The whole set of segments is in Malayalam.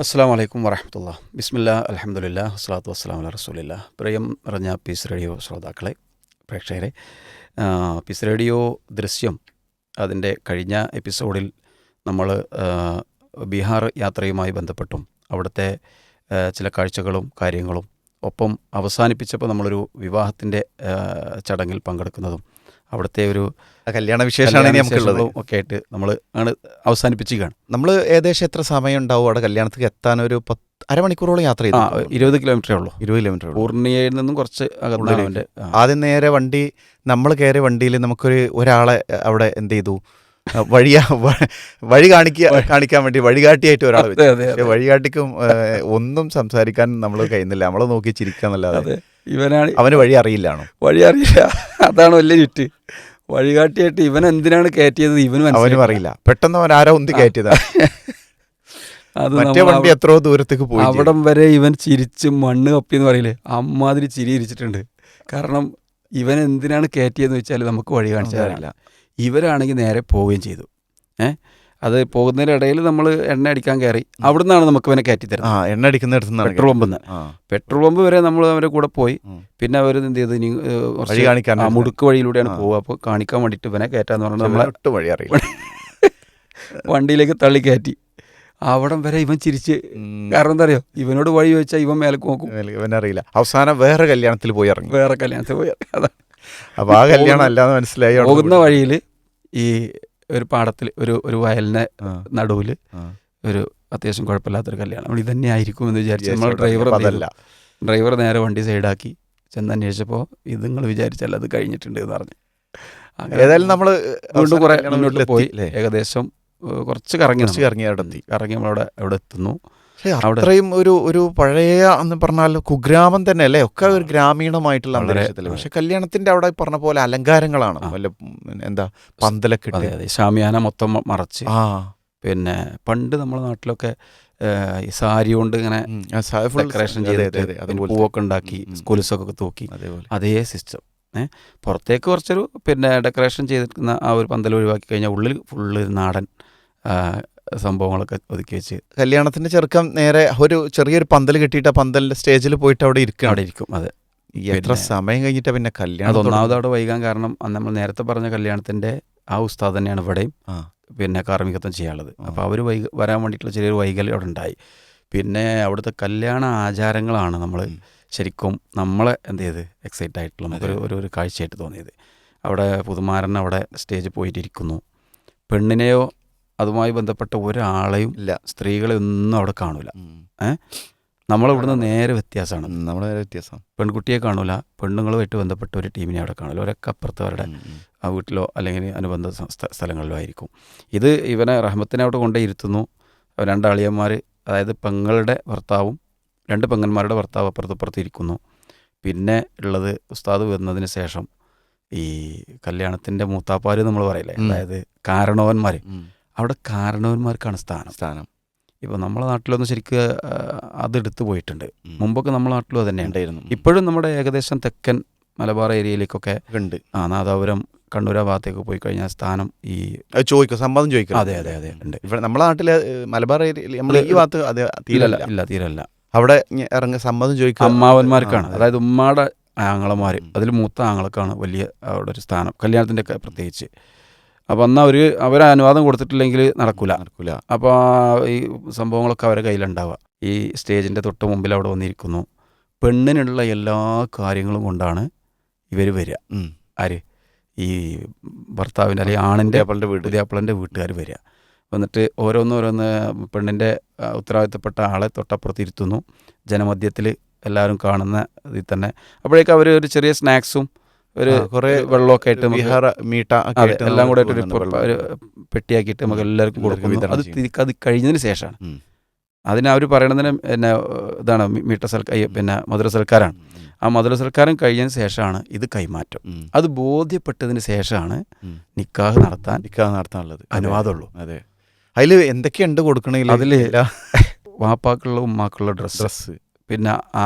അസ്സാം വലൈക്കും വറഹമത്തുള്ള. ബിസ്മില്ലാ അൽഹംദുലില്ലാ വസ്സലാത്തു വസ്സലാമു അലാ റസൂലില്ലാ. പ്രിയം നിറഞ്ഞ പീസ് റേഡിയോ ശ്രോതാക്കളെ, പ്രേക്ഷകരെ, പീസ് റേഡിയോ ദൃശ്യം അതിൻ്റെ കഴിഞ്ഞ എപ്പിസോഡിൽ നമ്മൾ ബീഹാർ യാത്രയുമായി ബന്ധപ്പെട്ടും അവിടുത്തെ ചില കാഴ്ചകളും കാര്യങ്ങളും ഒപ്പം അവസാനിപ്പിച്ചപ്പോൾ നമ്മളൊരു വിവാഹത്തിൻ്റെ ചടങ്ങിൽ പങ്കെടുക്കുന്നതും അവിടുത്തെ ഒരു കല്യാണ വിശേഷമാണ് ഇനി നമുക്കുള്ളത്. ഒക്കെ ആയിട്ട് നമ്മൾ ആണ് അവസാനിപ്പിക്കുകയാണ്. നമ്മൾ ഏകദേശം എത്ര സമയം ഉണ്ടാവും അവിടെ കല്യാണത്തിൽ എത്താൻ? ഒരു അരമണിക്കൂറോളം യാത്ര ചെയ്തു. 20 കിലോമീറ്ററേ ഉള്ളൂ. 20 കിലോമീറ്റർ. പൂർണിയയിൽ നിന്നും കുറച്ച് അകലെ. ആദ്യം നേരെ വണ്ടി, നമ്മൾ കയറിയ വണ്ടിയിൽ ഒരാളെ അവിടെ എന്ത് ചെയ്തു, വഴി കാണിക്കാൻ വേണ്ടി വഴികാട്ടിയായിട്ട് ഒരാൾ വെച്ചു. പക്ഷെ വഴികാട്ടിക്കും ഒന്നും സംസാരിക്കാൻ നമ്മൾ കഴിയുന്നില്ല. നമ്മളെ നോക്കി ചിരിക്കാന്നല്ലാതെ അവന് വഴി അറിയില്ലാണോ? വഴി അറിയില്ല, അതാണ് വലിയ ചുറ്റ്. വഴികാട്ടിയായിട്ട് ഇവൻ എന്തിനാണ് കയറ്റിയത് അവനും അറിയില്ല. പെട്ടെന്ന് അവൻ ആരോ ഒന്തി കയറ്റിയതാണ്. അത് മറ്റേ വണ്ടി എത്രയോ ദൂരത്തേക്ക് പോയി. അവിടം വരെ ഇവൻ ചിരിച്ച് മണ്ണ് കപ്പിയെന്ന് പറയില്ലേ, അമ്മാതിരി ചിരി ഇരിച്ചിട്ടുണ്ട്. കാരണം ഇവൻ എന്തിനാണ് കയറ്റിയതെന്ന് വെച്ചാൽ നമുക്ക് വഴി കാണിച്ചാറില്ല. ഇവരാണെങ്കിൽ നേരെ പോവുകയും ചെയ്തു. അത് പോകുന്നതിനിടയിൽ നമ്മൾ എണ്ണ അടിക്കാൻ കയറി. അവിടെ നിന്നാണ് നമുക്ക് ഇവനെ കയറ്റി തരുന്നത്. എണ്ണ അടിക്കുന്നിടത്ത് പെട്രോൾ പമ്പ് പെട്രോൾ പമ്പ് വരെ നമ്മൾ അവരുടെ കൂടെ പോയി. പിന്നെ അവർ എന്ത് ചെയ്ത്, ഇനി മുടുക്ക് വഴിയിലൂടെയാണ് പോവുക. അപ്പോൾ കാണിക്കാൻ വേണ്ടിയിട്ട് ഇവനെ കയറ്റാന്ന് പറഞ്ഞാൽ നമ്മളെ ഒട്ടും വഴി അറിയില്ല. വണ്ടിയിലേക്ക് തള്ളി കയറ്റി. അവിടം വരെ ഇവൻ ചിരിച്ച്. കാരണം എന്താ അറിയോ, ഇവനോട് വഴി ചോദിച്ചാൽ ഇവൻ മേലേക്ക് നോക്കും. ഇവനറിയില്ല. അവസാനം വേറെ കല്യാണത്തിൽ പോയി ഇറങ്ങി. അതാണ്. അപ്പോൾ ആ കല്യാണം അല്ലാന്ന് മനസ്സിലായി. പോകുന്ന വഴിയിൽ ഈ ഒരു പാടത്തിൽ ഒരു വയലിന് നടുവിൽ ഒരു അത്യാവശ്യം കുഴപ്പമില്ലാത്തൊരു കല്യാണം. നമ്മൾ ഇതന്നെ ആയിരിക്കും എന്ന് വിചാരിച്ചു. നമ്മൾ ഡ്രൈവർ നേരെ വണ്ടി സൈഡാക്കി ചെന്ന് അന്വേഷിച്ചപ്പോൾ ഇത് നിങ്ങൾ വിചാരിച്ചല്ല, അത് കഴിഞ്ഞിട്ടുണ്ട് എന്ന് പറഞ്ഞു. ഏതായാലും നമ്മൾ വീണ്ടും കുറെ മുന്നോട്ട് പോയി. ഏകദേശം കുറച്ച് കറങ്ങി നമ്മളവിടെ എത്തുന്നു. അത്രയും ഒരു പഴയ എന്ന് പറഞ്ഞാൽ കുഗ്രാമം തന്നെ അല്ലേ, ഒക്കെ ഒരു ഗ്രാമീണമായിട്ടുള്ള അന്തരീക്ഷത്തിൽ. പക്ഷെ കല്യാണത്തിന്റെ അവിടെ പറഞ്ഞ പോലെ അലങ്കാരങ്ങളാണ്. എന്താ പന്തലൊക്കെ ഇട്ട്, ഷാമിയാന മൊത്തം മറച്ച്. പിന്നെ പണ്ട് നമ്മുടെ നാട്ടിലൊക്കെ ഈ സാരി കൊണ്ട് ഇങ്ങനെ ഡെക്കറേഷൻ ചെയ്തിട്ട് പൂവൊക്കെ ഉണ്ടാക്കി സ്കൂൾസൊക്കെ തൂക്കി, അതേ സിസ്റ്റം. പുറത്തേക്ക് കുറച്ചൊരു പിന്നെ ഡെക്കറേഷൻ ചെയ്തിരിക്കുന്ന ആ ഒരു പന്തൽ ഒഴിവാക്കി കഴിഞ്ഞാൽ ഉള്ളിൽ ഫുള്ള് നാടൻ സംഭവങ്ങളൊക്കെ ഒതുക്കി വെച്ച് കല്യാണത്തിന്റെ ചെറുക്കം നേരെ ഒരു ചെറിയൊരു പന്തൽ കെട്ടിയിട്ട് ആ പന്തലിന്റെ സ്റ്റേജിൽ പോയിട്ട് അവിടെ ഇരിക്കും. അതെ. എത്ര സമയം കഴിഞ്ഞിട്ട് പിന്നെ കല്യാണം. അതൊന്നാമത് അവിടെ വൈകാൻ കാരണം നമ്മൾ നേരത്തെ പറഞ്ഞ കല്യാണത്തിന്റെ ആ ഉസ്താദ് തന്നെയാണ് ഇവിടെയും പിന്നെ കാർമ്മികത്വം ചെയ്യാനുള്ളത്. അപ്പോൾ അവർ വരാൻ വേണ്ടിയിട്ടുള്ള ചെറിയൊരു വൈകല്യം അവിടെ ഉണ്ടായി. പിന്നെ അവിടുത്തെ കല്യാണ ആചാരങ്ങളാണ് നമ്മൾ ശരിക്കും നമ്മളെ എന്ത് ചെയ്ത് എക്സൈറ്റ് ആയിട്ടുള്ള നമുക്കൊരു കാഴ്ചയായിട്ട് തോന്നിയത്. അവിടെ പുതുമാരൻ അവിടെ സ്റ്റേജിൽ പോയിട്ടിരിക്കുന്നു. പെണ്ണിനെയോ അതുമായി ബന്ധപ്പെട്ട ഒരാളെയും ഇല്ല, സ്ത്രീകളെ ഒന്നും അവിടെ കാണൂല. നമ്മളിവിടുന്ന് നേരെ വ്യത്യാസമാണ്. പെൺകുട്ടിയെ കാണൂല, പെണ്ണുങ്ങളുമായിട്ട് ബന്ധപ്പെട്ട ഒരു ടീമിനെ അവിടെ കാണൂല. ഒരൊക്കെ അപ്പുറത്ത് അവരുടെ ആ വീട്ടിലോ അല്ലെങ്കിൽ അനുബന്ധ സ്ഥലങ്ങളിലോ ആയിരിക്കും. ഇത് ഇവനെ റഹ്മത്തിനെ അവിടെ കൊണ്ടേ ഇരുത്തുന്നു. 2 അളിയന്മാർ, അതായത് പെങ്ങളുടെ ഭർത്താവും 2 പെങ്ങന്മാരുടെ ഭർത്താവ് അപ്പുറത്തപ്പുറത്ത് ഇരിക്കുന്നു. പിന്നെ ഉള്ളത് ഉസ്താദ് വന്നതിന് ശേഷം ഈ കല്യാണത്തിൻ്റെ മൂത്താപ്പാർ നമ്മൾ പറയില്ലേ, അതായത് കാരണവന്മാർ. അവിടെ കാരണവന്മാർക്കാണ് സ്ഥാനം. ഇപ്പോൾ നമ്മളെ നാട്ടിലൊന്നും ശരിക്കും അതെടുത്ത് പോയിട്ടുണ്ട്. മുമ്പൊക്കെ നമ്മളെ നാട്ടിലും അത് തന്നെ ഉണ്ടായിരുന്നു. ഇപ്പോഴും നമ്മുടെ ഏകദേശം തെക്കൻ മലബാർ ഏരിയയിലേക്കൊക്കെ ഉണ്ട്. നാദാപുരം, കണ്ണൂർ ഭാഗത്തേക്ക് പോയി കഴിഞ്ഞാൽ സ്ഥാനം ഈ സമ്മതം ചോദിക്കും. അതെ ഉണ്ട്. ഇവിടെ നമ്മുടെ നാട്ടിലെ മലബാർ ഏരിയയിൽ ഈ ഭാഗത്ത് അത് തീരല്ല. അവിടെ സമ്മതം ചോദിക്കുക അമ്മാവന്മാർക്കാണ്. അതായത് ഉമ്മാടെ ആങ്ങളമാർ, അതിൽ മൂത്ത ആങ്ങളക്കാണ് വലിയ അവിടെ ഒരു സ്ഥാനം, കല്യാണത്തിൻ്റെ ഒക്കെ പ്രത്യേകിച്ച്. അപ്പോൾ എന്നാൽ അവർ അനുവാദം കൊടുത്തിട്ടില്ലെങ്കിൽ നടക്കില്ല. അപ്പോൾ ഈ സംഭവങ്ങളൊക്കെ അവരുടെ കയ്യിലുണ്ടാവുക. ഈ സ്റ്റേജിൻ്റെ തൊട്ട് മുമ്പിൽ അവിടെ വന്നിരിക്കുന്നു. പെണ്ണിനുള്ള എല്ലാ കാര്യങ്ങളും കൊണ്ടാണ് ഇവർ വരിക. ആര്? ഈ ഭർത്താവിൻ്റെ അല്ലെങ്കിൽ ആണിൻ്റെ പുതിയാപ്പിളൻ്റെ വീട്ടുകാർ വരിക. വന്നിട്ട് ഓരോന്ന് പെണ്ണിൻ്റെ ഉത്തരവാദിത്തപ്പെട്ട ആളെ തൊട്ടപ്പുറത്ത് ഇരുത്തുന്നു. ജനമധ്യത്തിൽ എല്ലാവരും കാണുന്ന ഇതിൽ തന്നെ. അപ്പോഴേക്കും അവർ ഒരു ചെറിയ സ്നാക്സും കുറേ വെള്ളമൊക്കെ ആയിട്ട് എല്ലാം കൂടെ ഒരു പെട്ടിയാക്കിയിട്ട് നമുക്ക് എല്ലാവർക്കും കൊടുക്കും. അത് കഴിഞ്ഞതിന് ശേഷമാണ് അവർ പറയണതിന് പിന്നെ ഇതാണ് പിന്നെ മധുര സൽക്കാരാണ്. ആ മധുര സൽക്കാരം കഴിഞ്ഞതിന് ശേഷമാണ് ഇത് കൈമാറ്റം. അത് ബോധ്യപ്പെട്ടതിന് ശേഷമാണ് നിക്കാഹ് നടത്താനുള്ളത് അനുവാദമുള്ളൂ. അതെ. അതിൽ എന്തൊക്കെയുണ്ട് കൊടുക്കണമെങ്കിൽ അതിൽ വാപ്പാക്കുള്ള ഉമ്മാക്കുള്ള ഡ്രസ്സ്, പിന്നെ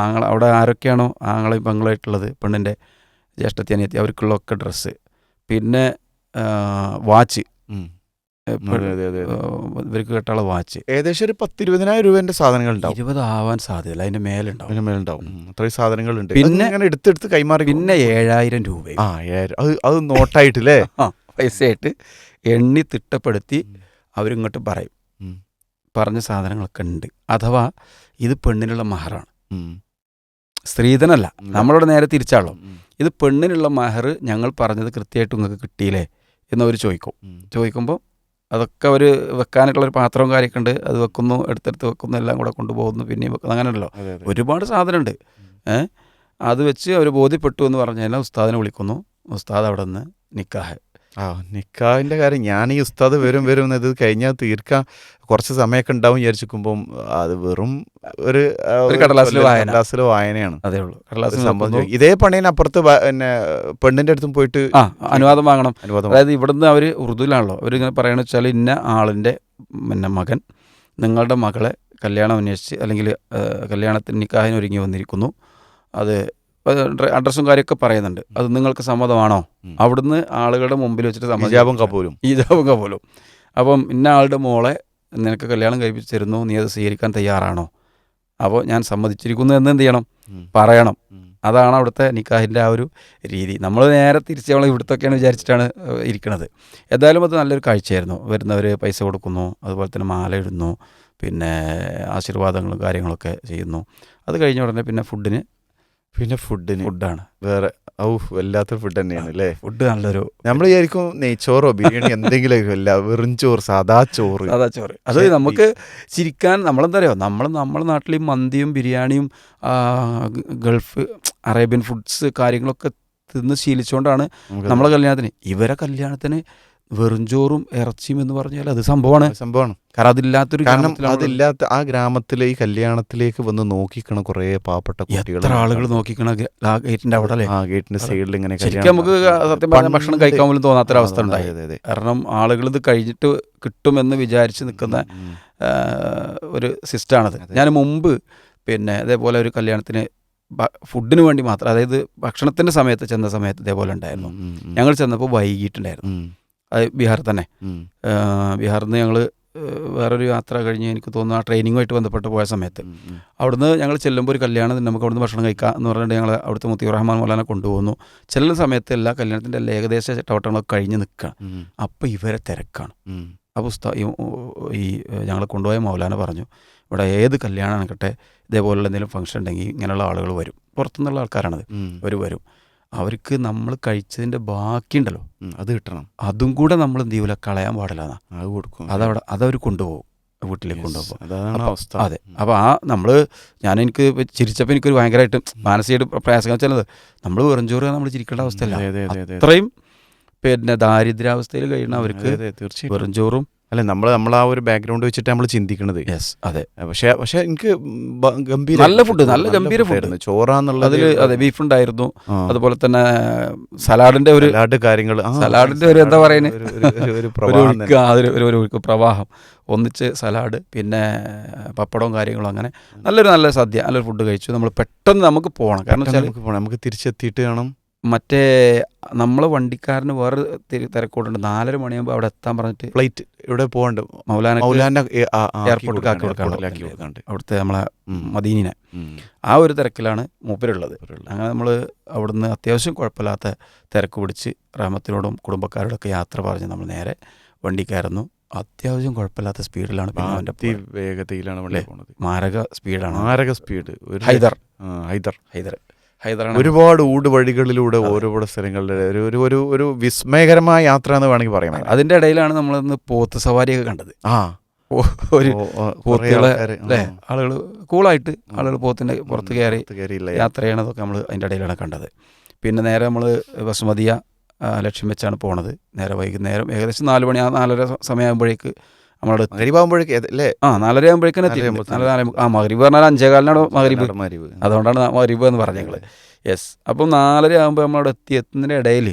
അവിടെ ആരൊക്കെയാണോ ആങ്ങളെയും പെങ്ങളായിട്ടുള്ളത്, പെണ്ണിൻ്റെ ജ്യേഷ്ഠത്തി അനിയത്തി, അവർക്കുള്ളൊക്കെ ഡ്രസ്സ്, പിന്നെ വാച്ച്, ഇവർക്ക് കേട്ടുള്ള വാച്ച് ഏകദേശം ഒരു 10-20,000 രൂപേന്റെ സാധനങ്ങൾ ഉണ്ടാവും. 20 ആവാൻ സാധ്യതയില്ല, അതിന്റെ മേലുണ്ടാവും. അതിന് മേലുണ്ടാവും. അത്രയും സാധനങ്ങളുണ്ട്. പിന്നെ അങ്ങനെ എടുത്തെടുത്ത് കൈമാറി. പിന്നെ 7,000 രൂപ 7,000 അത് നോട്ടായിട്ടില്ലേ? പൈസയായിട്ട് എണ്ണി തിട്ടപ്പെടുത്തി അവരിങ്ങോട്ട് പറയും. പറഞ്ഞ സാധനങ്ങളൊക്കെ ഉണ്ട്. അഥവാ ഇത് പെണ്ണിനുള്ള മഹറാണ്, സ്ത്രീധനല്ല. നമ്മളോട് നേരെ തിരിച്ചാളോ, ഇത് പെണ്ണിനുള്ള മഹർ ഞങ്ങൾ പറഞ്ഞത് കൃത്യമായിട്ട് നിങ്ങൾക്ക് കിട്ടിയില്ലേ എന്നവർ ചോദിക്കുമ്പോൾ അതൊക്കെ അവർ വെക്കാനായിട്ടുള്ളൊരു പാത്രവും കാര്യമൊക്കെ ഉണ്ട്. അത് വെക്കുന്നു, എടുത്തെടുത്ത് വെക്കുന്നു, എല്ലാം കൂടെ കൊണ്ടുപോകുന്നു, പിന്നെയും വെക്കുന്നു. അങ്ങനെയല്ലോ ഒരുപാട് സാധനമുണ്ട്. അത് വെച്ച് അവർ ബോധ്യപ്പെട്ടു എന്ന് പറഞ്ഞു കഴിഞ്ഞാൽ ഉസ്താദിനെ വിളിക്കുന്നു. ഉസ്താദ് അവിടെ നിന്ന് നിക്കാഹ്. നിക്കാഹിന്റെ കാര്യം ഞാൻ ഈ ഉസ്താദ് വരും ഇത് കഴിഞ്ഞാൽ തീർക്കാൻ കുറച്ച് സമയമൊക്കെ ഉണ്ടാവും വിചാരിച്ചിരിക്കുമ്പം അത് വെറും ഒരു കടലാസിലെ വായനയാണ്. അതേ ഉള്ളൂ. ഇതേ പണിയപ്പുറത്ത് പിന്നെ പെണ്ണിന്റെ അടുത്തും പോയിട്ട് അനുവാദം വാങ്ങണം. അതായത് ഇവിടുന്ന് അവർ ഉറുദുവിലാണല്ലോ അവരിങ്ങനെ പറയണമെന്ന് വെച്ചാൽ, ഇന്ന ആളിൻ്റെ മകൻ നിങ്ങളുടെ മകളെ കല്യാണം അന്വേഷിച്ച് അല്ലെങ്കിൽ കല്യാണത്തിന് നിക്കാഹിന് ഒരുങ്ങി വന്നിരിക്കുന്നു, അത് അഡ്രസ്സും കാര്യമൊക്കെ പറയുന്നുണ്ട്, അത് നിങ്ങൾക്ക് സമ്മതമാണോ? അവിടുന്ന് ആളുകളുടെ മുമ്പിൽ വെച്ചിട്ട് ഇജാബും കബൂലും. അപ്പം ഇന്ന ആളുടെ മോളെ നിനക്ക് കല്യാണം കഴിപ്പിച്ച് തരുന്നു, നീ അത് സ്വീകരിക്കാൻ തയ്യാറാണോ? അപ്പോൾ ഞാൻ സമ്മതിച്ചിരിക്കുന്നു എന്ന് എന്ത് ചെയ്യണം? പറയണം. അതാണ് അവിടുത്തെ നിക്കാഹിൻ്റെ ആ ഒരു രീതി. നമ്മൾ നേരെ തിരിച്ച് നമ്മൾ ഇവിടുത്തൊക്കെയാണ് വിചാരിച്ചിട്ടാണ് ഇരിക്കുന്നത്. ഏതായാലും അത് നല്ലൊരു കാഴ്ചയായിരുന്നു. വരുന്നവർ പൈസ കൊടുക്കുന്നു, അതുപോലെ തന്നെ മാല ഇടുന്നു, പിന്നെ ആശീർവാദങ്ങളും കാര്യങ്ങളൊക്കെ ചെയ്യുന്നു. അത് കഴിഞ്ഞ ഉടനെ പിന്നെ ഫുഡാണ് വേറെ. വല്ലാത്ത ഫുഡ് തന്നെയാണ് അല്ലേ? ഫുഡ് നല്ലൊരു, നമ്മൾ വിചാരിക്കും നെയ്ച്ചോറോ ബിരിയാണി എന്തെങ്കിലും അല്ല, വെറും ചോറ്, സാദാ ചോറ്. അത് നമുക്ക് ചിരിക്കാൻ. നമ്മളെന്താ പറയുക, നമ്മളെ നാട്ടിൽ മന്തിയും ബിരിയാണിയും ഗൾഫ് അറേബ്യൻ ഫുഡ്സ് കാര്യങ്ങളൊക്കെ തിന്ന് ശീലിച്ചുകൊണ്ടാണ് നമ്മളെ കല്യാണത്തിന്. ഇവരെ കല്യാണത്തിന് വെറും ചോറും ഇറച്ചിയും എന്ന് പറഞ്ഞാൽ അത് സംഭവമാണ്. കാരണം അതില്ലാത്ത ആ ഗ്രാമത്തിലെ ഈ കല്യാണത്തിലേക്ക് വന്ന് നോക്കിക്കണം കുറേ പാവപ്പെട്ട കുട്ടികൾ. എത്ര ആളുകൾ നോക്കിക്കണം ആ ഗേറ്റിന്റെ അവിടെ അല്ലേ? ആ ഗേറ്റിന്റെ സൈഡിൽ ഇങ്ങനെ ശരിക്കും നമുക്ക് സത്യം പറഞ്ഞാൽ ഭക്ഷണം കഴിക്കാൻ പോലും തോന്നാത്തൊരവസ്ഥ ഉണ്ടായി. കാരണം ആളുകൾ ഇത് കഴിഞ്ഞിട്ട് കിട്ടുമെന്ന് വിചാരിച്ച് നിൽക്കുന്ന ഒരു സിസ്റ്റമാണത്. ഞാൻ മുമ്പ് പിന്നെ ഇതേപോലെ ഒരു കല്യാണത്തിന് ഫുഡിന് വേണ്ടി മാത്രം, അതായത് ഭക്ഷണത്തിൻ്റെ സമയത്ത് ചെന്ന സമയത്ത് ഇതേപോലെ ഉണ്ടായിരുന്നു. ഞങ്ങൾ ചെന്നപ്പോൾ വൈകിട്ടുണ്ടായിരുന്നു. അത് ബീഹാറിൽ തന്നെ. ബീഹാറിൽ നിന്ന് ഞങ്ങൾ വേറൊരു യാത്ര കഴിഞ്ഞ് എനിക്ക് തോന്നുന്നു ആ ട്രെയിനിങ്ങുമായിട്ട് ബന്ധപ്പെട്ട് പോയ സമയത്ത് അവിടുന്ന് ഞങ്ങൾ ചെല്ലുമ്പോൾ ഒരു കല്യാണം നമുക്ക് അവിടുന്ന് ഭക്ഷണം കഴിക്കാം എന്ന് പറഞ്ഞിട്ട് ഞങ്ങൾ അവിടുത്തെ മുത്തീർ റഹ്മാൻ മൗലാന കൊണ്ടുപോകുന്നു. ചെല്ലുന്ന സമയത്ത് എല്ലാ കല്യാണത്തിൻ്റെ എല്ലാ ഏകദേശ ചട്ടവട്ടങ്ങളൊക്കെ കഴിഞ്ഞ് നിൽക്കുകയാണ്. അപ്പോൾ ഇവരെ തിരക്കാണ്. അപ്പോൾ ഈ ഞങ്ങൾ കൊണ്ടുപോയ മൗലാന പറഞ്ഞു, ഇവിടെ ഏത് കല്യാണം ആണെങ്കിട്ടെ ഇതേപോലുള്ള എന്തെങ്കിലും ഫംഗ്ഷൻ ഉണ്ടെങ്കിൽ ഇങ്ങനെയുള്ള ആളുകൾ വരും. പുറത്തുനിന്നുള്ള ആൾക്കാരാണത്. വരും. അവർക്ക് നമ്മൾ കഴിച്ചതിൻ്റെ ബാക്കിയുണ്ടല്ലോ അത് കിട്ടണം. അതും കൂടെ നമ്മൾ എന്ത് ചെയ്യൂല, കളയാൻ പാടില്ല. അത് കൊടുക്കും. അതവർ കൊണ്ടുപോകും, വീട്ടിലേക്ക് കൊണ്ടുപോകും. അതാണ് അവസ്ഥ. അതെ. അപ്പോൾ എനിക്ക് ചിരിച്ചപ്പോൾ എനിക്കൊരു ഭയങ്കരമായിട്ട് മാനസികമായിട്ട് പ്രയാസം വെച്ചാൽ, നമ്മൾ വെറും ചോറ് നമ്മൾ ചിരിക്കേണ്ട അവസ്ഥയല്ല. അത്രയും പിന്നെ ദാരിദ്ര്യാവസ്ഥയിൽ കഴിയുന്ന അവർക്ക് വെറും ചോറും അല്ലെ നമ്മൾ ആ ഒരു ബാക്ക്ഗ്രൗണ്ട് വെച്ചിട്ട് നമ്മൾ ചിന്തിക്കണത്. അതെ. പക്ഷെ എനിക്ക് നല്ല ഫുഡ്, നല്ല ഗംഭീര ഫുഡ്. ചോറാന്നുള്ളത് അതെ, ബീഫ് ഉണ്ടായിരുന്നു. അതുപോലെ തന്നെ സലാഡിന്റെ ഒരു കാര്യങ്ങൾ, സലാഡിന്റെ ഒരു എന്താ പറയുന്നത്, ഒരു പ്രവാഹം. ഒന്നിച്ച് സലാഡ്, പിന്നെ പപ്പടവും കാര്യങ്ങളും, അങ്ങനെ നല്ല സദ്യ, നല്ലൊരു ഫുഡ് കഴിച്ചു. നമ്മൾ പെട്ടെന്ന് നമുക്ക് പോകണം. കാരണം വെച്ചാൽ നമുക്ക് തിരിച്ചെത്തിയിട്ട് വേണം. മറ്റേ നമ്മളെ വണ്ടിക്കാരന് വേറെ തിരക്കോടുണ്ട്. 4:30 മണിയാകുമ്പോൾ അവിടെ എത്താൻ പറഞ്ഞിട്ട് ഫ്ലൈറ്റ് ഇവിടെ പോകണ്ട് മൗലാന എയർപോർട്ടിൽ ആക്കി കൊടുക്കാണ്ട് അവിടുത്തെ നമ്മളെ മദീനിനെ. ആ ഒരു തിരക്കിലാണ് മൂപ്പരുള്ളത്. അങ്ങനെ നമ്മൾ അവിടുന്ന് അത്യാവശ്യം കുഴപ്പമില്ലാത്ത തിരക്ക് പിടിച്ച് റഹ്മത്തിനോടും കുടുംബക്കാരോടൊക്കെ യാത്ര പറഞ്ഞ് നമ്മൾ നേരെ വണ്ടി കയറുന്നു. അത്യാവശ്യം കുഴപ്പമില്ലാത്ത സ്പീഡിലാണ്. പിന്നെ അവൻ്റെ വേഗതയിലാണ് വണ്ടി പോകുന്നത്. മാരക സ്പീഡാണ്. സ്പീഡ്. ഹൈദർ ഒരുപാട് ഊടുവഴികളിലൂടെ ഓരോരോ സ്ഥലങ്ങളിലെ ഒരു വിസ്മയകരമായ യാത്ര എന്ന് വേണമെങ്കിൽ പറയാം. അതിന്റെ ഇടയിലാണ് നമ്മളന്ന് പോത്ത് സവാരിയൊക്കെ കണ്ടത്. ഒരു പോത്തുകളെ അല്ലേ, ആളുകൾ കൂളായിട്ട് ആളുകൾ പോത്തിന്റെ പുറത്ത് കയറി യാത്ര ചെയ്യണതൊക്കെ നമ്മൾ അതിൻ്റെ ഇടയിലാണ് കണ്ടത്. പിന്നെ നേരെ നമ്മൾ ബസുമതിയ ലക്ഷ്യം വെച്ചാണ് പോണത്. നേരെ വൈകുന്നേരം ഏകദേശം 4 മണി 4:30 സമയമാകുമ്പോഴേക്ക് നമ്മളവിടെ മഗ്‌രിബാകുമ്പോഴേക്ക് അല്ലേ? 4:30 ആകുമ്പോഴേക്കും എത്തി. മഗ്‌രിബ് പറഞ്ഞാൽ 5:15 മഗ്‌രിബ്. അതുകൊണ്ടാണ് മഗ്‌രിബ് എന്ന് പറഞ്ഞത് ഞങ്ങൾ. യെസ്. അപ്പം 4:30 ആകുമ്പോൾ നമ്മളവിടെ എത്തുന്നതിൻ്റെ ഇടയിൽ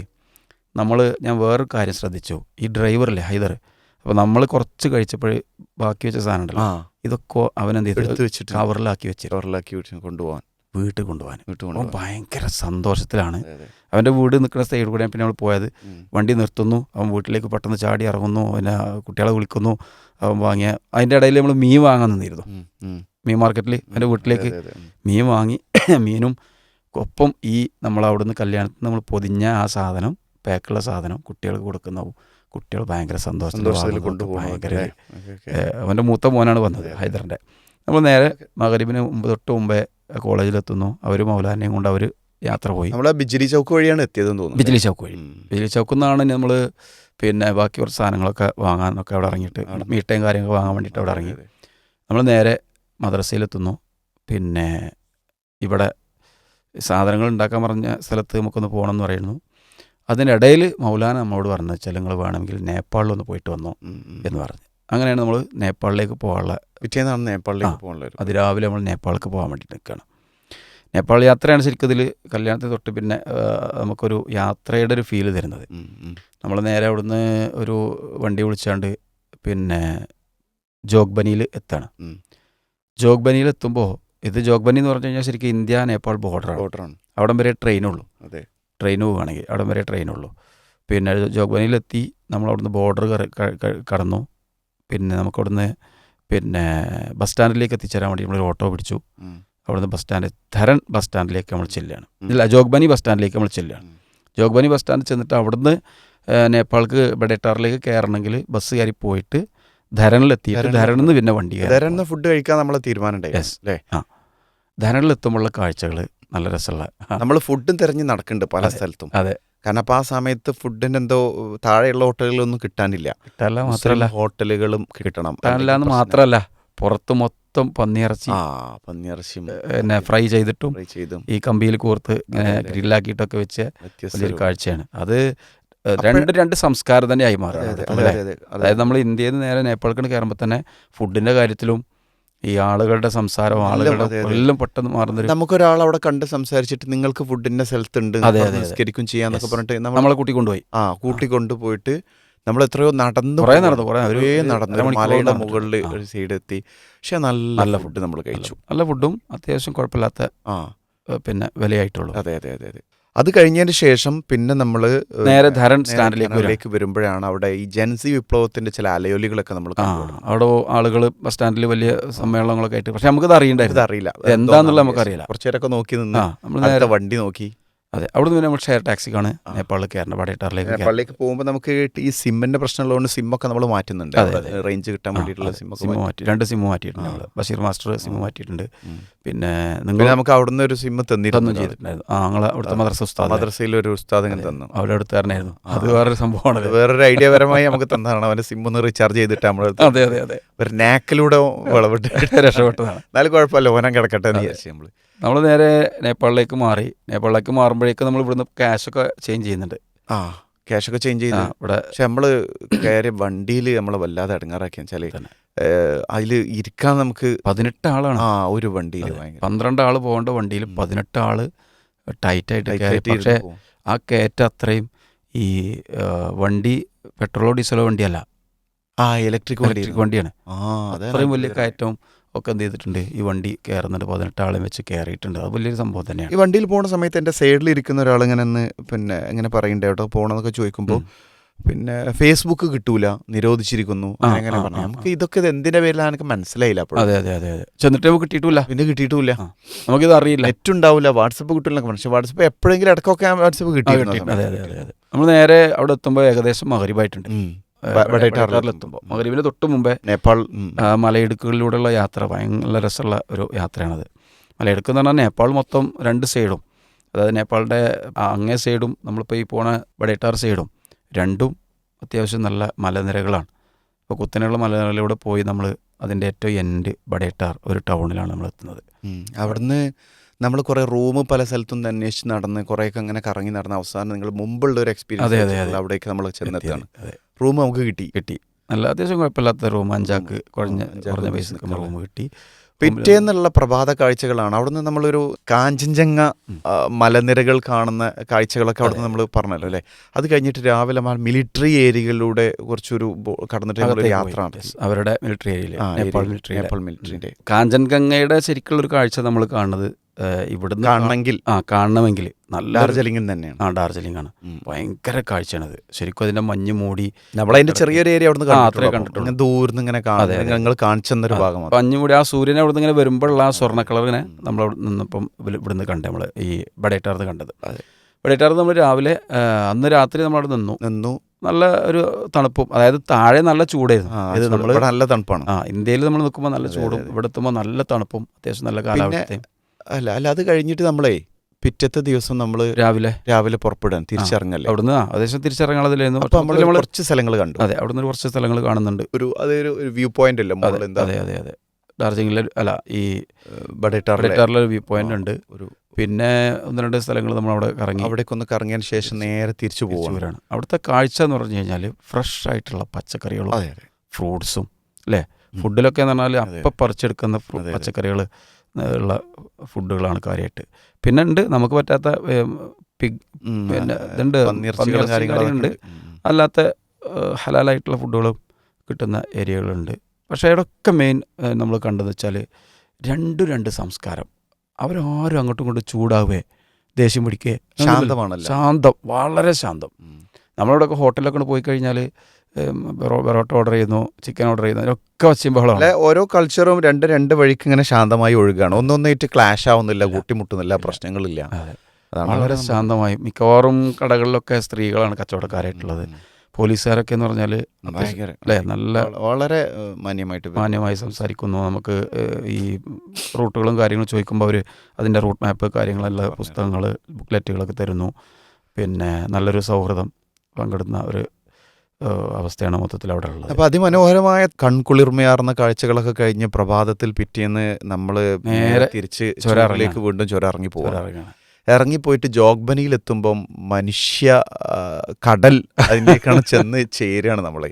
ഞാൻ വേറൊരു കാര്യം ശ്രദ്ധിച്ചു. ഈ ഡ്രൈവറില്ലേ ഹൈദർ, അപ്പോൾ നമ്മൾ കുറച്ച് കഴിച്ചപ്പോൾ ബാക്കി വെച്ച സാധനം ഉണ്ടല്ലോ, ഇതൊക്കെ അവനെന്ത് ചെയ്തു, കവറിലാക്കി വെച്ച് കൊണ്ടുപോകാൻ. വീട്ടിൽ കൊണ്ടുപോകാൻ. അവൻ ഭയങ്കര സന്തോഷത്തിലാണ്. അവൻ്റെ വീട് നിൽക്കുന്ന സൈഡിൽ കൂടെ പിന്നെ നമ്മൾ പോയത്. വണ്ടി നിർത്തുന്നു, അവൻ വീട്ടിലേക്ക് പെട്ടെന്ന് ചാടി ഇറങ്ങുന്നു, പിന്നെ കുട്ടികളെ വിളിക്കുന്നു, അവൻ വാങ്ങിയ അതിൻ്റെ ഇടയിൽ നമ്മൾ മീൻ വാങ്ങാൻ നിന്നിരുന്നു. മീൻ മാർക്കറ്റിൽ അവൻ്റെ വീട്ടിലേക്ക് മീൻ വാങ്ങി മീനും ഒപ്പം ഈ നമ്മളവിടുന്ന് കല്യാണത്തിന് നമ്മൾ പൊതിഞ്ഞ ആ സാധനം, പാക്കുള്ള സാധനം കുട്ടികൾക്ക് കൊടുക്കുന്നവും കുട്ടികൾ ഭയങ്കര സന്തോഷത്തിൽ ഭയങ്കര. അവൻ്റെ മൂത്ത മോനാണ് വന്നത്, ഹൈദറിൻ്റെ. നമ്മൾ നേരെ മഗ്‌രിബിന് തൊട്ട് മുമ്പേ കോളേജിലെത്തുന്നു. അവർ മൗലാനെയും കൊണ്ട് അവർ യാത്ര പോയി. നമ്മൾ ബിജ്ലി ചൗക്ക് വഴിയാണ് എത്തിയതെന്ന് തോന്നുന്നു. ബിജ്ലി ചൗക്ക് വഴി. ബിജ്ലി ചൗക്കിൽ നിന്നാണ് നമ്മൾ പിന്നെ ബാക്കി കുറച്ച് സാധനങ്ങളൊക്കെ വാങ്ങാനൊക്കെ അവിടെ ഇറങ്ങിയിട്ട്, മീട്ടയും കാര്യങ്ങളൊക്കെ വാങ്ങാൻ വേണ്ടിയിട്ട് അവിടെ ഇറങ്ങി. നമ്മൾ നേരെ മദ്രസയിലെത്തുന്നു. പിന്നെ ഇവിടെ സാധനങ്ങൾ ഉണ്ടാക്കാൻ പറഞ്ഞ സ്ഥലത്ത് നമുക്കൊന്ന് പോകണമെന്ന് പറയുന്നു. അതിനിടയിൽ മൗലാന നമ്മളോട് പറഞ്ഞു വെച്ചാൽ നിങ്ങൾ വേണമെങ്കിൽ നേപ്പാളിലൊന്ന് പോയിട്ട് വന്നോ എന്ന് പറഞ്ഞു. അങ്ങനെയാണ് നമ്മൾ നേപ്പാളിലേക്ക് പോകാനുള്ള പിറ്റേന്നാണ് നേപ്പാളിലേക്ക് പോകാനുള്ളത്. അതിരാവിലെ നമ്മൾ നേപ്പാളിലേക്ക് പോകാൻ വേണ്ടി നിൽക്കുകയാണ്. നേപ്പാൾ യാത്രയാണ് ശരിക്കും ഇതിൽ കല്യാണത്തിന് തൊട്ട് പിന്നെ നമുക്കൊരു യാത്രയുടെ ഒരു ഫീല് തരുന്നത്. നമ്മൾ നേരെ അവിടുന്ന് ഒരു വണ്ടി വിളിച്ചാണ്ട് പിന്നെ ജോഗ്ബനിയിൽ എത്താണ്. ജോഗ്ബനിയിൽ എത്തുമ്പോൾ ഇത് ജോഗ്ബനി എന്ന് പറഞ്ഞു കഴിഞ്ഞാൽ ശരിക്കും ഇന്ത്യ നേപ്പാൾ ബോർഡറാണ്. അവിടം വരെ ട്രെയിനുള്ളൂ. ട്രെയിൻ പോവുകയാണെങ്കിൽ അവിടം വരെ ട്രെയിനുള്ളൂ. പിന്നെ ജോഗ്ബനിയിലെത്തി നമ്മൾ അവിടുന്ന് ബോർഡർ കടന്നു. പിന്നെ നമുക്കവിടുന്ന് പിന്നെ ബസ് സ്റ്റാൻഡിലേക്ക് എത്തിച്ചേരാൻ വേണ്ടി നമ്മളൊരു ഓട്ടോ പിടിച്ചു. അവിടുന്ന് ധരൺ ബസ് സ്റ്റാൻഡിലേക്ക് നമ്മൾ ചെല്ലുകയാണ്. ഇല്ല, ജോഗ്ബനി ബസ് സ്റ്റാൻഡിലേക്ക് നമ്മൾ ചെല്ലുകയാണ്. ജോഗ്ബനി ബസ് സ്റ്റാൻഡിൽ ചെന്നിട്ട് അവിടുന്ന് നേപ്പാൾക്ക് ബഡേട്ടാറിലേക്ക് കയറണമെങ്കിൽ ബസ് കയറി പോയിട്ട് ധരണിലെത്തിയിട്ട് ധരണിൽ നിന്ന് പിന്നെ വണ്ടി ധരണിൽ ഫുഡ് കഴിക്കാൻ നമ്മൾ തീരുമാനമുണ്ടായി. ധരണിലെത്തുമ്പോഴുള്ള കാഴ്ചകൾ നല്ല രസമുള്ള. നമ്മൾ ഫുഡും തിരഞ്ഞ് നടക്കുന്നുണ്ട് പല സ്ഥലത്തും. അതെ, കാരണം അപ്പോൾ ആ സമയത്ത് ഫുഡിന് എന്തോ താഴെയുള്ള ഹോട്ടലുകളൊന്നും കിട്ടാനില്ല. മാത്രമല്ല ഹോട്ടലുകളും കിട്ടണം. കിട്ടാനില്ലാന്ന് മാത്രമല്ല, പുറത്ത് മൊത്തം പന്നിയിറച്ചി പിന്നെ ഫ്രൈ ചെയ്തിട്ടും ഈ കമ്പിയിൽ കോർത്ത് ഗ്രില്ലാക്കിയിട്ടൊക്കെ വെച്ച് വലിയൊരു കാഴ്ചയാണ് അത്. രണ്ട് സംസ്കാരം തന്നെ ആയി മാറും. അതായത് നമ്മൾ ഇന്ത്യയിൽ നിന്ന് നേരെ നേപ്പാളിൽ കയറുമ്പോൾ തന്നെ ഫുഡിന്റെ കാര്യത്തിലും ഈ ആളുകളുടെ സംസാരം ആളുകളുടെ എല്ലാം പെട്ടെന്ന് മാറുന്ന. നമുക്കൊരാൾ അവിടെ കണ്ട് സംസാരിച്ചിട്ട് നിങ്ങൾക്ക് ഫുഡിന്റെ സ്ഥലത്തുണ്ട് നിസ്കരിക്കും ചെയ്യാന്നൊക്കെ പറഞ്ഞിട്ട് നമ്മളെ കൂട്ടിക്കൊണ്ടുപോയി. കൂട്ടിക്കൊണ്ടുപോയിട്ട് നമ്മൾ എത്രയോ നടന്നു മലയുടെ മുകളിൽ ഒരു സൈഡ് എത്തി. പക്ഷെ നല്ല ഫുഡ് നമ്മൾ കഴിച്ചു. നല്ല ഫുഡും അത്യാവശ്യം കുഴപ്പമില്ലാത്ത പിന്നെ വിലയായിട്ടുള്ളൂ. അതെ. അത് കഴിഞ്ഞതിന് ശേഷം പിന്നെ നമ്മൾ നേരെ ധരൺ സ്റ്റാൻഡിലേക്ക് വരുമ്പോഴാണ് അവിടെ ഈ ജൻസി വിപ്ലവത്തിന്റെ ചില അലയൊലികളൊക്കെ നമ്മൾ അവിടെ ആളുകൾ ബസ് സ്റ്റാൻഡിൽ വലിയ സമ്മേളനങ്ങളൊക്കെ ആയിട്ട്. പക്ഷെ നമുക്കത് അറിയില്ല എന്താന്നുള്ളത് നമുക്കറിയില്ല. കുറച്ചേരൊക്കെ നോക്കി നിന്ന് നമ്മൾ നേരെ വണ്ടി നോക്കി. അതെ, അവിടെ നിന്ന് നമ്മൾ ഷെയർ ടാക്സിക്കാണ് നേപ്പാളിൽ കയറണം. നേപ്പാളിലേക്ക് പോകുമ്പോൾ നമുക്ക് ഈ സിമ്മിന്റെ പ്രശ്നമുള്ളതുകൊണ്ട് സിമ്മൊക്കെ നമ്മൾ മാറ്റുന്നുണ്ട്. റേഞ്ച് കിട്ടാൻ വേണ്ടിയിട്ടുള്ള സിം മാറ്റി. 2 സിം മാറ്റിയിട്ടുണ്ട് നമ്മൾ. ബഷീർ മാസ്റ്റർ സിം മാറ്റിയിട്ടുണ്ട്. പിന്നെ നമുക്ക് അവിടുന്ന് ഒരു സിം ചെയ്തിട്ടുണ്ടായിരുന്നു. ഞങ്ങൾ അവിടുത്തെ മദ്രസയിൽ ഒരു ഉസ്താദ് ഇങ്ങനെ തന്നു. അവിടെ അടുത്തായിരുന്നു. അത് വേറൊരു സംഭവമാണ്. വേറൊരു ഐഡിയപരമായി നമുക്ക് തന്നതാണ്. അവന്റെ സിം ഒന്ന് റീചാർജ് ചെയ്തിട്ട് നമ്മൾ അതെ ഒരു നാക്കിലൂടെ വിളവിട്ട് രക്ഷപ്പെട്ടതാണ്. എന്നാലും കുഴപ്പമില്ല, ഓനം കിടക്കട്ടെ എന്ന് വിചാരിച്ചു നമ്മൾ നേരെ നേപ്പാളിലേക്ക് മാറി. നേപ്പാളിലേക്ക് മാറുമ്പോഴേക്കും നമ്മൾ ഇവിടുന്ന് ക്യാഷൊക്കെ ചേഞ്ച് ചെയ്യുന്നുണ്ട്. ക്യാഷൊക്കെ ചേഞ്ച് ചെയ്ത് ഇവിടെ. പക്ഷെ നമ്മള് കയറിയ വണ്ടിയിൽ നമ്മളെ വല്ലാതെ ഇടങ്ങാറാക്കിയെന്ന് വെച്ചാല് അതിൽ ഇരിക്കാൻ നമുക്ക് 18 ആളാണ് ഒരു വണ്ടിയിൽ. 12 ആള് പോകേണ്ട വണ്ടിയിൽ 18 ആള് ടൈറ്റായിട്ട് കയറി. പക്ഷേ ആ കയറ്റം അത്രയും ഈ വണ്ടി പെട്രോളോ ഡീസലോ വണ്ടിയല്ല, ഇലക്ട്രിക് വണ്ടിയാണ്. അത്രയും വലിയ കയറ്റവും ഒക്കെ എന്ത് ചെയ്തിട്ടുണ്ട് ഈ വണ്ടി കയറുന്നുണ്ട്. 18 ആളെ വെച്ച് കയറിയിട്ടുണ്ട്. അത് വലിയൊരു സംഭവം തന്നെയാണ്. ഈ വണ്ടിയിൽ പോകുന്ന സമയത്ത് എൻ്റെ സൈഡിൽ ഇരിക്കുന്ന ഒരാൾ ഇങ്ങനെ പറയണ്ടേ കേട്ടോ പോകണമെന്നൊക്കെ ചോദിക്കുമ്പോൾ പിന്നെ ഫേസ്ബുക്ക് കിട്ടൂല, നിരോധിച്ചിരിക്കുന്നു അങ്ങനെ പറഞ്ഞു. നമുക്ക് ഇതൊക്കെ എന്തിന്റെ പേരിലാണ് എനിക്ക് മനസ്സിലായില്ല. അതെ ചെന്നിട്ട് കിട്ടിയിട്ടില്ല. പിന്നെ കിട്ടിയിട്ടില്ല, നമുക്കിത് അറിയില്ല. നെറ്റ് ഉണ്ടാവില്ല, വാട്സപ്പ് കിട്ടില്ല. പക്ഷേ വാട്സപ്പ് എപ്പോഴെങ്കിലും ഇടയ്ക്കൊക്കെ വാട്സപ്പ് കിട്ടിയിട്ടുണ്ട്. അതെ നമ്മൾ നേരെ അവിടെ എത്തുമ്പോൾ ഏകദേശം മഗ്‌രിബായിട്ടുണ്ട്. ബഡേട്ടാറിലെത്തുമ്പോൾ മഗ്‌രിബിന് തൊട്ട് മുമ്പേ നേപ്പാൾ മലയിടുക്കുകളിലൂടെയുള്ള യാത്ര ഭയങ്കര രസമുള്ള ഒരു യാത്രയാണത്. മലയിടുക്ക് എന്ന് പറഞ്ഞാൽ നേപ്പാൾ മൊത്തം 2 സൈഡും, അതായത് നേപ്പാളിൻ്റെ അങ്ങേ സൈഡും നമ്മളിപ്പോൾ ഈ പോണ ബഡേട്ടാർ സൈഡും രണ്ടും അത്യാവശ്യം നല്ല മലനിരകളാണ്. അപ്പോൾ കുത്തനെയുള്ള മലനിരകളിലൂടെ പോയി നമ്മൾ അതിൻ്റെ ഏറ്റവും എൻഡ് ബഡേട്ടാർ ഒരു ടൗണിലാണ് നമ്മൾ എത്തുന്നത്. അവിടുന്ന് നമ്മൾ കുറേ റൂം പല സ്ഥലത്തും അന്വേഷിച്ച് നടന്ന് കുറേയൊക്കെ അങ്ങനെ കറങ്ങി നടന്ന അവസാനം നിങ്ങൾ മുമ്പുള്ള ഒരു എക്സ്പീരിയൻസ് അവിടേക്ക് നമ്മൾ ചെന്നെത്താണ്. റൂം നമുക്ക് കിട്ടി. നല്ല അത്യാവശ്യം കുഴപ്പമില്ലാത്ത റൂം. 5 കുറഞ്ഞ പൈസ റൂം കിട്ടി. പിറ്റേന്നുള്ള പ്രഭാത കാഴ്ചകളാണ്. അവിടുന്ന് നമ്മളൊരു കാഞ്ചൻജംഗ മലനിരകൾ കാണുന്ന കാഴ്ചകളൊക്കെ അവിടുന്ന് നമ്മൾ പറഞ്ഞല്ലോ അല്ലേ. അത് കഴിഞ്ഞിട്ട് രാവിലെ മിലിറ്ററി ഏരിയകളിലൂടെ കുറച്ചൊരു കടന്നിട്ട് യാത്ര. അവരുടെ മിലിറ്ററി ഏരിയയിൽ നേപ്പാൾ മിലിറ്ററിന്റെ കാഞ്ചൻജംഗയുടെ ശരിക്കുള്ളൊരു കാഴ്ച നമ്മൾ കാണുന്നത് ഇവിടുന്ന് കാണണമെങ്കിൽ കാണണമെങ്കിൽ നല്ല ഡാർജിലിംഗിൽ തന്നെയാണ്. ഡാർജിലിംഗ് ആണ്. ഭയങ്കര കാഴ്ചയാണത്. ശരിക്കും അതിന്റെ മഞ്ഞ് മൂടി നമ്മളതിന്റെ ചെറിയൊരു ഏരിയ അവിടുന്ന് അത്രേ കണ്ടിട്ടുള്ളൂ. ദൂരന്ന് ഇങ്ങനെ നിങ്ങൾ കാണിച്ചു തന്നൊരു ഭാഗമാണ്. മഞ്ഞ് മൂടി ആ സൂര്യനെ അവിടുന്ന് ഇങ്ങനെ വരുമ്പോഴുള്ള ആ സ്വർണ്ണ കളറിനെ നമ്മൾ അവിടെ നിന്നപ്പം ഇവിടുന്ന് കണ്ടേ, നമ്മൾ ഈ ബഡേറ്റാർന്ന് കണ്ടത്. ബഡേറ്റാർന്ന് നമ്മൾ രാവിലെ അന്ന് രാത്രി നമ്മളവിടെ നിന്നു. നല്ല ഒരു തണുപ്പും, അതായത് താഴെ നല്ല ചൂടായിരുന്നു. ഇത് നമ്മൾ നല്ല തണുപ്പാണ്. ഇന്ത്യയിൽ നമ്മൾ നിൽക്കുമ്പോൾ നല്ല ചൂടും, ഇവിടെ എത്തുമ്പോൾ നല്ല തണുപ്പും, അത്യാവശ്യം നല്ല കാലാവസ്ഥയും. അല്ല അത് കഴിഞ്ഞിട്ട് നമ്മളെ പിറ്റത്തെ ദിവസം നമ്മൾ രാവിലെ പുറപ്പെടാൻ തിരിച്ചിറങ്ങല്ലേ അവിടുന്ന്. ഏകദേശം തിരിച്ചിറങ്ങാതില്ലായിരുന്നു. നമ്മൾ കുറച്ച് സ്ഥലങ്ങൾ കണ്ടു. അതെ, അവിടുന്ന് കുറച്ച് സ്ഥലങ്ങൾ കാണുന്നുണ്ട്. അതൊരു വ്യൂ പോയിന്റ് അല്ലേ? അതെ ഡാർജിലിംഗിൽ ഈ ബഡേറ്റാറിലെ വ്യൂ പോയിന്റ് ഉണ്ട്. പിന്നെ 1-2 സ്ഥലങ്ങൾ നമ്മളവിടെ കറങ്ങി. അവിടേക്കൊന്ന് കറങ്ങിയതിന് ശേഷം നേരെ തിരിച്ചു പോകാനാണ്. അവിടുത്തെ കാഴ്ച എന്ന് പറഞ്ഞു കഴിഞ്ഞാൽ ഫ്രഷ് ആയിട്ടുള്ള പച്ചക്കറികളും ഫ്രൂട്ട്സും അല്ലേ. ഫുഡിലൊക്കെ എന്ന് പറഞ്ഞാൽ അപ്പം പറിച്ചെടുക്കുന്ന പച്ചക്കറികൾ ഉള്ള ഫുഡുകളാണ് കാര്യമായിട്ട്. പിന്നെ ഉണ്ട് നമുക്ക് പറ്റാത്ത പിന്നെ ഇതുണ്ട്, കാര്യങ്ങളുണ്ട്. അല്ലാത്ത ഹലാലായിട്ടുള്ള ഫുഡുകളും കിട്ടുന്ന ഏരിയകളുണ്ട്. പക്ഷേ അവിടെയൊക്കെ മെയിൻ നമ്മൾ കണ്ടതെന്ന് വെച്ചാൽ രണ്ട് സംസ്കാരം. അവരാരും അങ്ങോട്ടും ഇങ്ങോട്ടും ചൂടാവേ ദേഷ്യം പിടിക്കേ, ശാന്തം, വളരെ ശാന്തം. നമ്മളിവിടെയൊക്കെ ഹോട്ടലിലൊക്കെ പോയി കഴിഞ്ഞാൽ പൊറോട്ട ഓർഡർ ചെയ്യുന്നു, ചിക്കൻ ഓർഡർ ചെയ്യുന്നു, അതിനൊക്കെ വച്ചും ബഹളമാണ്. ഓരോ കൾച്ചറും രണ്ട് വഴിക്ക് ഇങ്ങനെ ശാന്തമായി ഒഴുകുകയാണ്. ഒന്നൊന്നായിട്ട് ക്ലാഷ് ആവുന്നില്ല, കൂട്ടിമുട്ടുന്നില്ല, പ്രശ്നങ്ങളില്ല. വളരെ ശാന്തമായി. മിക്കവാറും കടകളിലൊക്കെ സ്ത്രീകളാണ് കച്ചവടക്കാരായിട്ടുള്ളത്. പോലീസുകാരൊക്കെ എന്ന് പറഞ്ഞാൽ അല്ലേ നല്ല വളരെ മാന്യമായി സംസാരിക്കുന്നു. നമുക്ക് ഈ റൂട്ടുകളും കാര്യങ്ങളും ചോദിക്കുമ്പോൾ അവർ അതിൻ്റെ റൂട്ട് മാപ്പ് കാര്യങ്ങളെല്ലാം പുസ്തകങ്ങൾ ബുക്ക്ലെറ്റുകളൊക്കെ തരുന്നു. പിന്നെ നല്ലൊരു സൗഹൃദം പങ്കിടുന്ന ഒരു അവസ്ഥയാണ് മൊത്തത്തിൽ അവിടെ ഉള്ളത്. അപ്പോൾ അതിമനോഹരമായ കൺകുളിർമയാർന്ന കാഴ്ചകളൊക്കെ കഴിഞ്ഞ് പ്രഭാതത്തിൽ പിറ്റേന്ന് നമ്മൾ നേരെ തിരിച്ച് ചുരയിലേക്ക് വീണ്ടും ഇറങ്ങി പോവുകയാണ്. ഇറങ്ങിപ്പോയിട്ട് ജോഗ്ബനിയിലെത്തുമ്പം മനുഷ്യ കടൽ അതിൻ്റെയൊക്കെയാണ് ചെന്ന് ചേരുകയാണ്. നമ്മൾ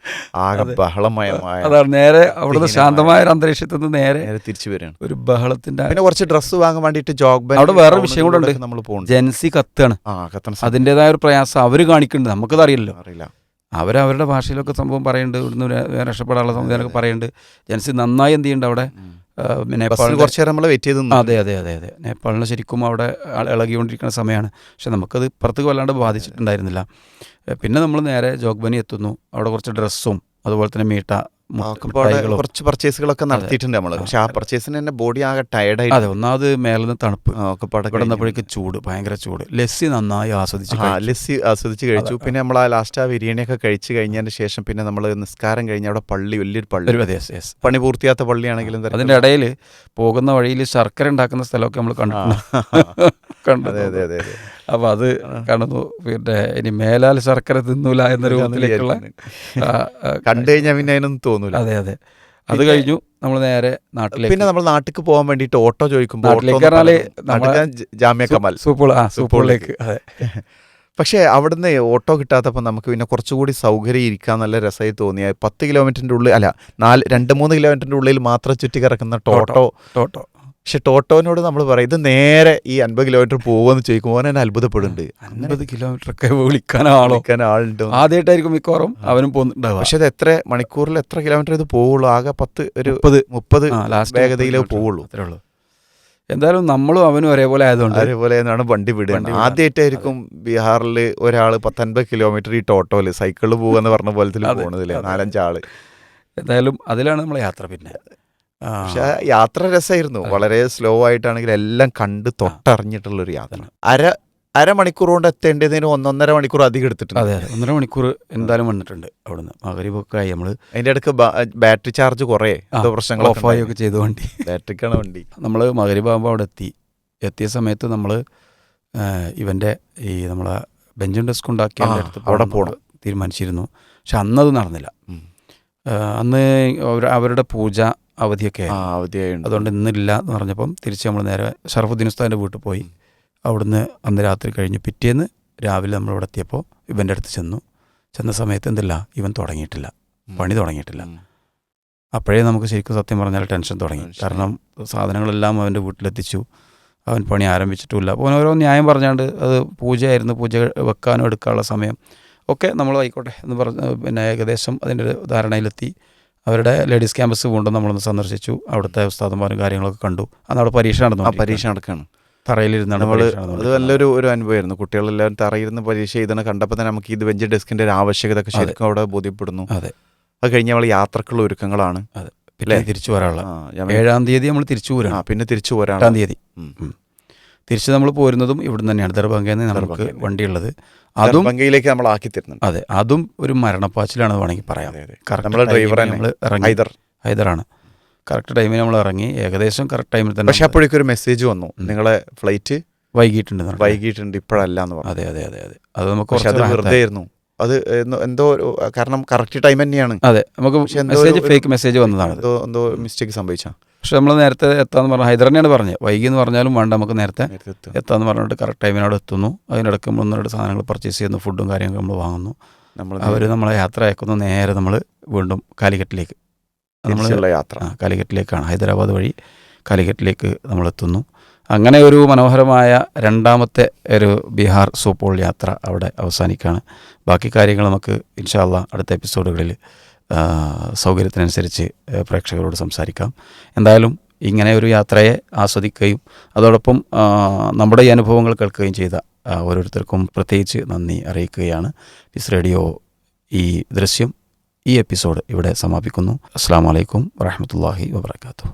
ആകെ ബഹളമയമായ നേരെ അവിടുന്ന് ശാന്തമായ ഒരു അന്തരീക്ഷത്തിൽ നിന്ന് നേരെ തിരിച്ചു വരികയാണ്. ഒരു ബഹളത്തിന്റെ. പിന്നെ കുറച്ച് ഡ്രസ്സ് വാങ്ങാൻ വേണ്ടിയിട്ട് ജോഗ്ബനി അവിടെ വേറെ വിഷയം കൂടെ ഉണ്ട്. നമ്മൾ പോകുന്നത് ജൻസി കത്താണ്. അതിൻ്റെതായ ഒരു പ്രയാസം അവർ കാണിക്കുന്നുണ്ട്, നമുക്കത് അറിയില്ല. അവരവരുടെ ഭാഷയിലൊക്കെ സംഭവം പറയുന്നുണ്ട്, ഇവിടുന്ന് രക്ഷപ്പെടാനുള്ള സംവിധാനമൊക്കെ പറയുന്നുണ്ട്. ജൻസി നന്നായി എന്ത് ചെയ്യുന്നുണ്ട് അവിടെ നേപ്പാളിൽ കുറച്ച് നേരം നമ്മൾ വെയിറ്റ് ചെയ്ത്. അതെ നേപ്പാളിന് ശരിക്കും അവിടെ ഇളകിക്കൊണ്ടിരിക്കുന്ന സമയമാണ്. പക്ഷെ നമുക്കത് പുറത്തേക്ക് വല്ലാണ്ട് ബാധിച്ചിട്ടുണ്ടായിരുന്നില്ല. പിന്നെ നമ്മൾ നേരെ ജോഗ്ബനി എത്തുന്നു. അവിടെ കുറച്ച് ഡ്രസ്സും അതുപോലെ തന്നെ മീട്ട കുറച്ച് പർച്ചേസുകളൊക്കെ നടത്തിയിട്ടുണ്ട് നമ്മൾ. പക്ഷെ ആ പർച്ചേസിന് തന്നെ ബോഡി ആകെ ടയർഡായി. അതെ, ഒന്നാമത് മേലെന്ന് തണുപ്പ്, കിടന്നപ്പോഴേക്ക് ചൂട്, ഭയങ്കര ചൂട്. ലസ്സി നന്നായി ആസ്വദിച്ച് കഴിച്ചു. പിന്നെ നമ്മൾ ആ ലാസ്റ്റ് ആ ബിരിയാണിയൊക്കെ കഴിച്ചു കഴിഞ്ഞതിന് ശേഷം പിന്നെ നമ്മൾ നിസ്കാരം കഴിഞ്ഞ് അവിടെ വലിയൊരു പള്ളി, പണി പൂർത്തിയാത്ത പള്ളിയാണെങ്കിലും അതിൻ്റെ ഇടയിൽ പോകുന്ന വഴിയിൽ ശർക്കര ഉണ്ടാക്കുന്ന സ്ഥലമൊക്കെ നമ്മൾ കണ്ടു. അതെ. അപ്പൊ അത് കാണുന്നു. പിന്നെ ഇനി മേലാൽ ശർക്കര തിന്നൂല എന്ന രൂപത്തിലേക്കുള്ള കണ്ടു കഴിഞ്ഞാൽ പിന്നെ അതിനൊന്നും തോന്നൂല. അതെ. അത് കഴിഞ്ഞു നമ്മൾ നേരെ നാട്ടിലേക്ക്. പിന്നെ നമ്മൾ നാട്ടിലേക്ക് പോകാൻ വേണ്ടിയിട്ട് ഓട്ടോ ചോദിക്കുമ്പോൾ ജാമ്യ കമാൽ സൂപ്പറിലേക്ക്. പക്ഷേ അവിടുന്ന് ഓട്ടോ കിട്ടാത്തപ്പോൾ നമുക്ക് പിന്നെ കുറച്ചുകൂടി സൗകര്യം ഇരിക്കാൻ നല്ല രസമായി തോന്നിയ 10 കിലോമീറ്ററിൻ്റെ ഉള്ളിൽ 2-3 കിലോമീറ്ററിൻ്റെ ഉള്ളിൽ മാത്രം ചുറ്റി കിടക്കുന്ന ടോട്ടോ. പക്ഷെ ടോട്ടോനോട് നമ്മൾ പറയും ഇത് നേരെ ഈ 50 കിലോമീറ്റർ പോകുമെന്ന് ചോദിക്കുമ്പോൾ അവൻ അത്ഭുതപ്പെടുന്നുണ്ട്. 50 കിലോമീറ്റർ ഒക്കെ വിളിക്കാൻ ആളുണ്ട്. ആദ്യമായിട്ടായിരിക്കും മിക്കവാറും അവനും പോകുന്നുണ്ടാവുക. പക്ഷെ അത് എത്ര മണിക്കൂറിൽ എത്ര കിലോമീറ്റർ ഇത് പോവുള്ളൂ? ആകെ 30 വേഗതയിലേ പോവുള്ളൂ. അത്രേ ഉള്ളൂ. എന്തായാലും നമ്മളും അവനും ഒരേപോലെ ആയതുകൊണ്ടാണ് വണ്ടി വിടുക. ആദ്യമായിട്ടായിരിക്കും ബീഹാറിൽ ഒരാൾ 50 കിലോമീറ്റർ ഈ ടോട്ടോയിൽ സൈക്കിളിൽ പോകുമെന്ന് പറഞ്ഞ പോലത്തിൽ പോകുന്നതില്ലേ 4-5 ആള്. എന്തായാലും അതിലാണ് നമ്മളെ യാത്ര. പിന്നെ പക്ഷെ യാത്ര രസമായിരുന്നു. വളരെ സ്ലോ ആയിട്ടാണെങ്കിൽ എല്ലാം കണ്ട് തൊട്ടറിഞ്ഞിട്ടുള്ളൊരു യാത്ര. അരമണിക്കൂർ കൊണ്ട് എത്തേണ്ടതിന് 1.5 മണിക്കൂർ അധികം എടുത്തിട്ടുണ്ട്. അതെ, 1.5 മണിക്കൂർ എന്തായാലും വന്നിട്ടുണ്ട്. അവിടുന്ന് മഗ്‌രിബൊക്കെ ആയി. നമ്മൾ അതിൻ്റെ ഇടയ്ക്ക് ബാറ്ററി ചാർജ് കുറേ പ്രശ്നങ്ങൾ ഓഫായൊക്കെ ചെയ്തു വണ്ടി. ബാറ്ററിക്കാണ് വണ്ടി. നമ്മൾ മഗ്‌രിബാകുമ്പോൾ അവിടെ എത്തിയ സമയത്ത് നമ്മൾ ഇവൻ്റെ ഈ നമ്മളെ ബെഞ്ചും ഡെസ്ക് ഉണ്ടാക്കി അവിടെ പോകണം തീരുമാനിച്ചിരുന്നു. പക്ഷെ അന്നത് നടന്നില്ല. അന്ന് അവരുടെ പൂജ അവധിയൊക്കെ അതുകൊണ്ട് ഇന്നില്ല എന്ന് പറഞ്ഞപ്പം തിരിച്ച് നമ്മൾ നേരെ ഷറഫുദ്ദീൻ ഉസ്താദിൻ്റെ വീട്ടിൽ പോയി. അവിടുന്ന് അന്ന് രാത്രി കഴിഞ്ഞ് പിറ്റേന്ന് രാവിലെ നമ്മളിവിടെ എത്തിയപ്പോൾ ഇവൻ്റെ അടുത്ത് ചെന്ന സമയത്ത് എന്തില്ല, ഇവൻ പണി തുടങ്ങിയിട്ടില്ല. അപ്പോഴേ നമുക്ക് ശരിക്കും സത്യം പറഞ്ഞാൽ ടെൻഷൻ തുടങ്ങി. കാരണം സാധനങ്ങളെല്ലാം അവൻ്റെ വീട്ടിലെത്തിച്ചു, അവൻ പണി ആരംഭിച്ചിട്ടുമില്ല. അപ്പോൾ ഓരോ ന്യായം പറഞ്ഞാണ്ട് അത് പൂജയായിരുന്നു, പൂജ വെക്കാനോ എടുക്കാനുള്ള സമയം ഒക്കെ നമ്മൾ ആയിക്കോട്ടെ എന്ന് പറഞ്ഞ് പിന്നെ ഏകദേശം അതിൻ്റെ ഒരു ധാരണയിലെത്തി. അവരുടെ ലേഡീസ് ക്യാമ്പസ് കൊണ്ടും നമ്മളൊന്ന് സന്ദർശിച്ചു. അവിടുത്തെ ഉസ്താദന്മാരും കാര്യങ്ങളൊക്കെ കണ്ടു. അന്ന് അവിടെ പരീക്ഷ നടക്കുകയാണ്. തറയിലിരുന്നാണ് നമ്മൾ പരീക്ഷ അത് നടന്നുകൊണ്ടിരിക്കുന്നത്. നല്ലൊരു അനുഭവമായിരുന്നു. കുട്ടികളെല്ലാവരും തറയിരുന്ന് പരീക്ഷ എഴുതുന്ന കണ്ടപ്പോൾ തന്നെ നമുക്ക് ഇത് ബെഞ്ച് ഡെസ്കിന്റെ ഒരു ആവശ്യകത ഒക്കെ ശരിക്കും അവിടെ ബോധ്യപ്പെടുന്നു. അതെ അത് കഴിഞ്ഞ് നമ്മൾ യാത്രക്കുള്ള ഒരുക്കങ്ങളാണ്. അതെ. പിന്നെ തിരിച്ചു വരാനുള്ള ആ, ഞാൻ 7-ാം തീയതി നമ്മൾ തിരിച്ചു ആ, പോരാണ്. പിന്നെ തിരിച്ചു പോരാണ്. 8-ാം തീയതി തിരിച്ച് നമ്മൾ പോരുന്നതും ഇവിടുന്ന് തന്നെയാണ്. ദർഭംഗയിൽ നിന്ന് നമുക്ക് ദർഭംഗയിൽ. വണ്ടിയുള്ളത്. അതും ബംഗയിലേക്ക് നമ്മൾ ആക്കി തരുന്നുണ്ട്. അതെ, അതും ഒരു മരണപ്പാച്ചിലാണെന്ന് വേണമെങ്കിൽ പറയാം. അതെ, അതെ. കറക്റ്റ് നമ്മളെ ഡ്രൈവർ ടൈമിന് നമ്മൾ ഇറങ്ങി. ഹൈദർ. ഹൈദറാണ്. കറക്റ്റ് ടൈമിന് നമ്മൾ ഇറങ്ങി. ഏകദേശം കറക്റ്റ് ടൈമിൽ തന്നെ പക്ഷെ അപ്പോഴേക്കും ഒരു മെസ്സേജ് വന്നു, നിങ്ങളെ ഫ്ലൈറ്റ് വൈകിട്ടുണ്ട് എന്ന് പറഞ്ഞു. വൈകിട്ടുണ്ട്, ഇപ്പോഴല്ല എന്ന് പറഞ്ഞു. അതെ അതെ അതെ അതെ. അത് നമുക്ക് പക്ഷെ അത് കുറച്ച് വെറുതെ ആയിരുന്നു. അത് എന്തോ കാരണം കറക്റ്റ് ടൈം തന്നെയാണ്. അതെ, നമുക്ക് പക്ഷെ എന്തോ മെസ്സേജ് ഫേക്ക് മെസ്സേജ് വന്നതാണ്. എന്തോ മിസ്റ്റേക്ക് സംഭവിച്ച. പക്ഷെ നമ്മൾ നേരത്തെ എത്താന്ന് പറഞ്ഞാൽ ഹൈദർ തന്നെയാണ് പറഞ്ഞത്. വൈകി എന്ന് പറഞ്ഞാലും വേണ്ട, നമുക്ക് നേരത്തെ എത്താന്ന് പറഞ്ഞിട്ട് കറക്റ്റ് ടൈമിനോട് എത്തുന്നു. അതിനിടയ്ക്ക് നമ്മൾ 1-2 സാധനങ്ങൾ പർച്ചേസ് ചെയ്യുന്നു, ഫുഡും കാര്യങ്ങളും നമ്മൾ വാങ്ങുന്നു. അവർ നമ്മളെ യാത്ര അയക്കുന്നു. നേരെ നമ്മൾ വീണ്ടും കാലിക്കറ്റിലേക്ക് യാത്ര കാലിക്കറ്റിലേക്കാണ്. ഹൈദരാബാദ് വഴി കാലിക്കറ്റിലേക്ക് നമ്മൾ എത്തുന്നു. അങ്ങനെ ഒരു മനോഹരമായ 2ാമത്തെ ഒരു ബീഹാർ സൂപ്പോൾ യാത്ര അവിടെ അവസാനിക്കുകയാണ്. ബാക്കി കാര്യങ്ങൾ നമുക്ക് ഇൻഷാ അല്ലാഹ് അടുത്ത എപ്പിസോഡുകളിൽ സൗകര്യത്തിനനുസരിച്ച് പ്രേക്ഷകരോട് സംസാരിക്കാം. എന്തായാലും ഇങ്ങനെ ഒരു യാത്രയെ ആസ്വദിക്കുകയും അതോടൊപ്പം നമ്മുടെ ഈ അനുഭവങ്ങൾ കേൾക്കുകയും ചെയ്ത ഓരോരുത്തർക്കും പ്രത്യേകിച്ച് നന്ദി അറിയിക്കുകയാണ്. പീസ് റേഡിയോ ഈ ദൃശ്യം ഈ എപ്പിസോഡ് ഇവിടെ സമാപിക്കുന്നു. അസ്സലാമു അലൈക്കും വറഹ്മത്തുള്ളാഹി വബറകാതുഹു.